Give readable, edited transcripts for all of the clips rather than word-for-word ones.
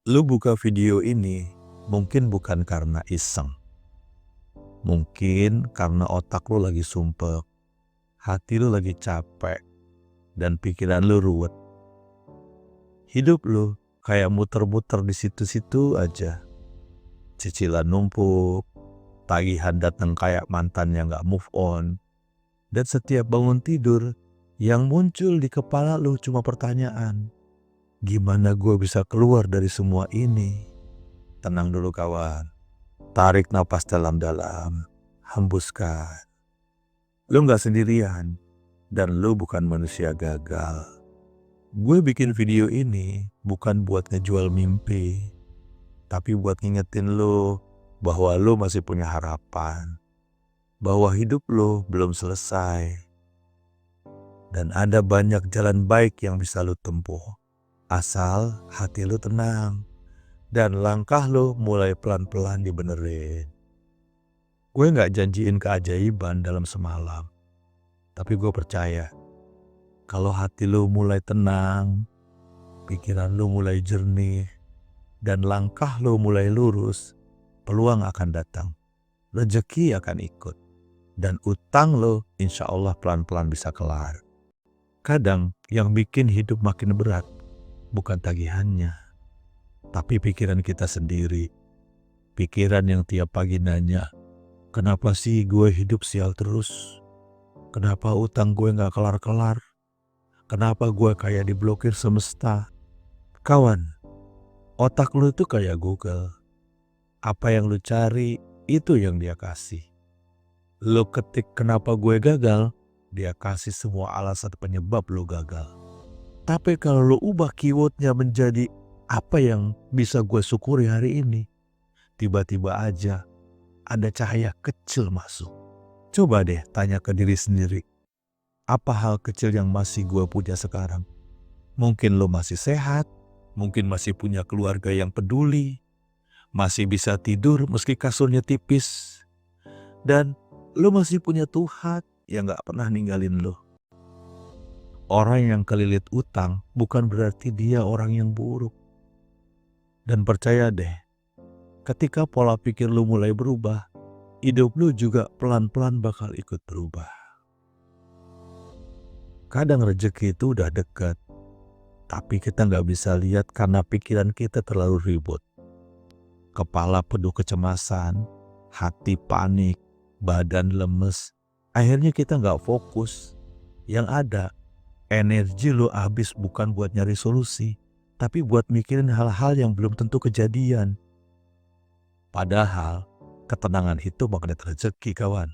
Lu buka video ini mungkin bukan karena iseng. Mungkin karena otak lu lagi sumpek, hati lu lagi capek, dan pikiran lu ruwet. Hidup lu kayak muter-muter di situ-situ aja. Cicilan numpuk, tagihan datang kayak mantan yang gak move on. Dan setiap bangun tidur, yang muncul di kepala lu cuma pertanyaan. Gimana gue bisa keluar dari semua ini? Tenang dulu kawan. Tarik napas dalam-dalam, hembuskan. Lu gak sendirian, dan lu bukan manusia gagal. Gue bikin video ini bukan buat ngejual mimpi, tapi buat ngingetin lu bahwa lu masih punya harapan, bahwa hidup lu belum selesai, dan ada banyak jalan baik yang bisa lu tempuh, asal hati lu tenang, dan langkah lu mulai pelan-pelan dibenerin. Gue gak janjiin keajaiban dalam semalam, tapi gue percaya kalau hati lu mulai tenang, pikiran lu mulai jernih, dan langkah lu mulai lurus, peluang akan datang, rezeki akan ikut, dan utang lu insya Allah pelan-pelan bisa kelar. Kadang yang bikin hidup makin berat bukan tagihannya, tapi pikiran kita sendiri. Pikiran yang tiap pagi nanya, kenapa sih gue hidup sial terus? Kenapa utang gue gak kelar-kelar? Kenapa gue kayak diblokir semesta? Kawan, otak lu itu kayak Google. Apa yang lu cari, itu yang dia kasih. Lu ketik kenapa gue gagal, dia kasih semua alasan penyebab lu gagal. Tapi kalau lu ubah keywordnya menjadi apa yang bisa gue syukuri hari ini, tiba-tiba aja ada cahaya kecil masuk. Coba deh tanya ke diri sendiri, apa hal kecil yang masih gue punya sekarang? Mungkin lo masih sehat, mungkin masih punya keluarga yang peduli, masih bisa tidur meski kasurnya tipis, dan lo masih punya Tuhan yang gak pernah ninggalin lo. Orang yang kelilit utang bukan berarti dia orang yang buruk. Dan percaya deh, ketika pola pikir lo mulai berubah, hidup lo juga pelan-pelan bakal ikut berubah. Kadang rezeki itu udah dekat, tapi kita nggak bisa lihat karena pikiran kita terlalu ribut. Kepala penuh kecemasan, hati panik, badan lemes. Akhirnya kita nggak fokus. Yang ada, energi lo habis bukan buat nyari solusi, tapi buat mikirin hal-hal yang belum tentu kejadian. Padahal, ketenangan itu magnet rezeki kawan.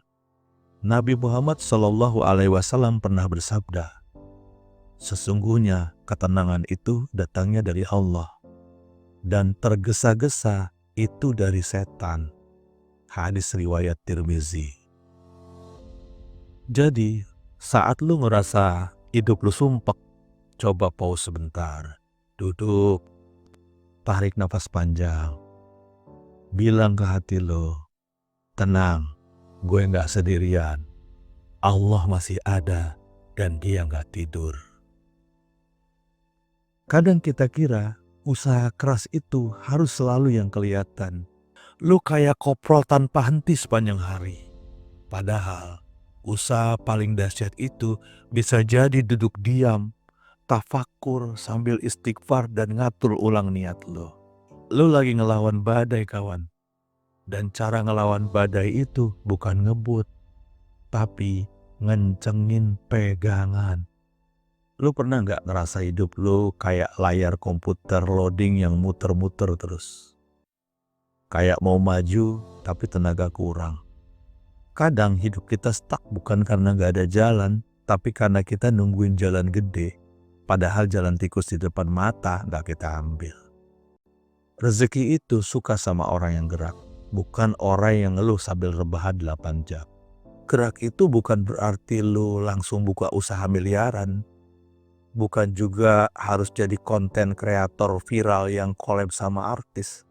Nabi Muhammad SAW pernah bersabda, sesungguhnya ketenangan itu datangnya dari Allah, dan tergesa-gesa itu dari setan. Hadis riwayat Tirmizi. Jadi, saat lu ngerasa hidup lu sumpek, coba pause sebentar, duduk, tarik nafas panjang, bilang ke hati lu, tenang, gue gak sendirian. Allah masih ada dan dia gak tidur. Kadang kita kira usaha keras itu harus selalu yang kelihatan. Lu kayak koprol tanpa henti sepanjang hari. Padahal usaha paling dahsyat itu bisa jadi duduk diam, tafakur sambil istighfar dan ngatur ulang niat lu. Lu lagi ngelawan badai kawan. Dan cara ngelawan badai itu bukan ngebut, tapi ngencengin pegangan. Lu pernah gak ngerasa hidup lu kayak layar komputer loading yang muter-muter terus? Kayak mau maju tapi tenaga kurang. Kadang hidup kita stuck bukan karena gak ada jalan, tapi karena kita nungguin jalan gede. Padahal jalan tikus di depan mata gak kita ambil. Rezeki itu suka sama orang yang gerak, bukan orang yang ngeluh sambil rebahan 8 jam. Gerak itu bukan berarti lu langsung buka usaha miliaran. Bukan juga harus jadi konten kreator viral yang collab sama artis.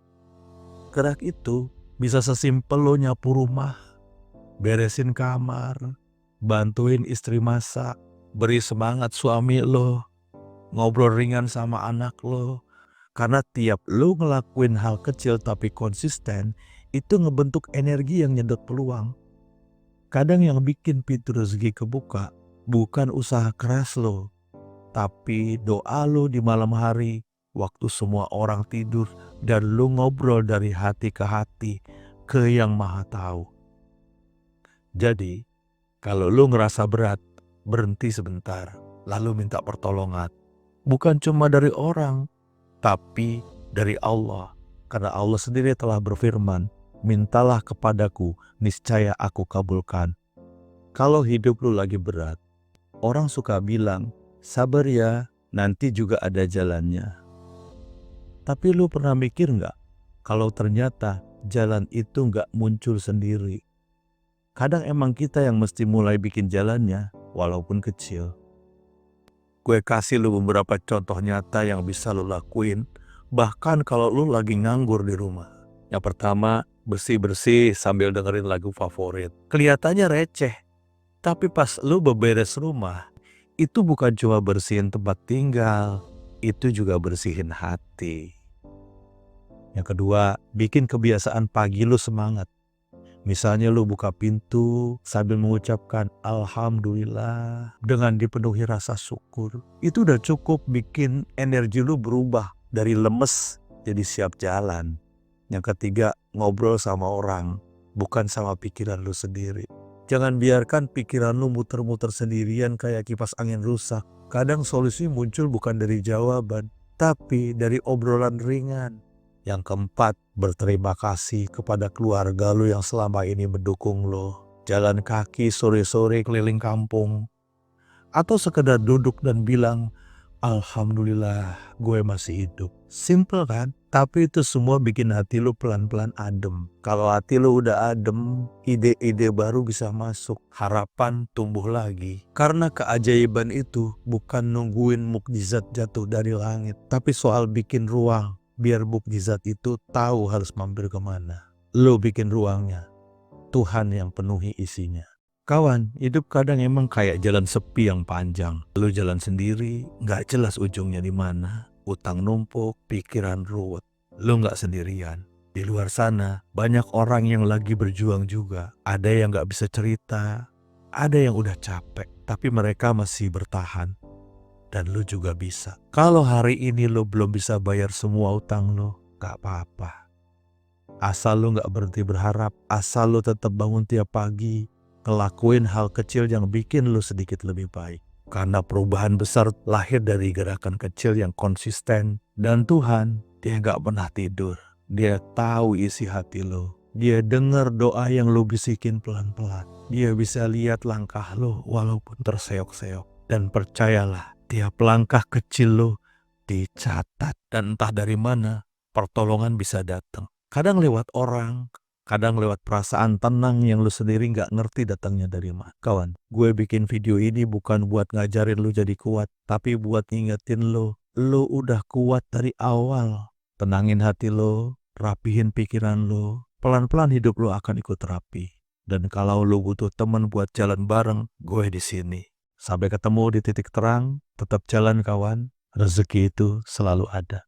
Gerak itu bisa sesimpel lo nyapu rumah, beresin kamar, bantuin istri masak, beri semangat suami lo, ngobrol ringan sama anak lo, Karena tiap lu ngelakuin hal kecil tapi konsisten, itu ngebentuk energi yang nyedot peluang. Kadang yang bikin pintu rezeki kebuka bukan usaha keras lo, tapi doa lo di malam hari, waktu semua orang tidur, dan lu ngobrol dari hati ke hati ke Yang Maha Tahu. Jadi, kalau lu ngerasa berat, berhenti sebentar, lalu minta pertolongan. Bukan cuma dari orang, tapi dari Allah. Karena Allah sendiri telah berfirman, mintalah kepadaku, niscaya aku kabulkan. Kalau hidup lu lagi berat, orang suka bilang, sabar ya, nanti juga ada jalannya. Tapi lu pernah mikir nggak, kalau ternyata jalan itu nggak muncul sendiri? Kadang emang kita yang mesti mulai bikin jalannya, walaupun kecil. Gue kasih lu beberapa contoh nyata yang bisa lu lakuin, bahkan kalau lu lagi nganggur di rumah. Yang pertama, bersih-bersih sambil dengerin lagu favorit. Kelihatannya receh, tapi pas lu beberes rumah, itu bukan cuma bersihin tempat tinggal, itu juga bersihin hati. Yang kedua, bikin kebiasaan pagi lu semangat. Misalnya lu buka pintu sambil mengucapkan Alhamdulillah dengan dipenuhi rasa syukur. Itu udah cukup bikin energi lu berubah dari lemes jadi siap jalan. Yang ketiga, ngobrol sama orang, bukan sama pikiran lu sendiri. Jangan biarkan pikiran lu muter-muter sendirian kayak kipas angin rusak. Kadang solusi muncul bukan dari jawaban, tapi dari obrolan ringan. Yang keempat, berterima kasih kepada keluarga lu yang selama ini mendukung lo. Jalan kaki sore-sore keliling kampung. Atau sekedar duduk dan bilang, Alhamdulillah gue masih hidup. Simple kan? Tapi itu semua bikin hati lu pelan-pelan adem. Kalau hati lu udah adem, ide-ide baru bisa masuk. Harapan tumbuh lagi. Karena keajaiban itu bukan nungguin mukjizat jatuh dari langit. Tapi soal bikin ruang. Biar mukjizat itu tahu harus mampir kemana. Lu bikin ruangnya. Tuhan yang penuhi isinya. Kawan, hidup kadang emang kayak jalan sepi yang panjang. Lu jalan sendiri, gak jelas ujungnya di mana. Utang numpuk, pikiran ruwet. Lu gak sendirian. Di luar sana, banyak orang yang lagi berjuang juga. Ada yang gak bisa cerita, ada yang udah capek, tapi mereka masih bertahan. Dan lu juga bisa. Kalau hari ini lu belum bisa bayar semua utang lu, gak apa-apa. Asal lu gak berhenti berharap, asal lu tetap bangun tiap pagi, ngelakuin hal kecil yang bikin lu sedikit lebih baik. Karena perubahan besar lahir dari gerakan kecil yang konsisten. Dan Tuhan, dia gak pernah tidur. Dia tahu isi hati lu. Dia dengar doa yang lu bisikin pelan-pelan. Dia bisa lihat langkah lu walaupun terseok-seok. Dan percayalah, tiap langkah kecil lu dicatat. Dan entah dari mana, pertolongan bisa datang. Kadang lewat orang, kadang lewat perasaan tenang yang lu sendiri gak ngerti datangnya dari mana. Kawan, gue bikin video ini bukan buat ngajarin lu jadi kuat, tapi buat ngingetin lu udah kuat dari awal. Tenangin hati lu, rapihin pikiran lu, pelan-pelan hidup lu akan ikut rapi. Dan kalau lu butuh teman buat jalan bareng, gue di sini. Sampai ketemu di titik terang, tetap jalan kawan, rezeki itu selalu ada.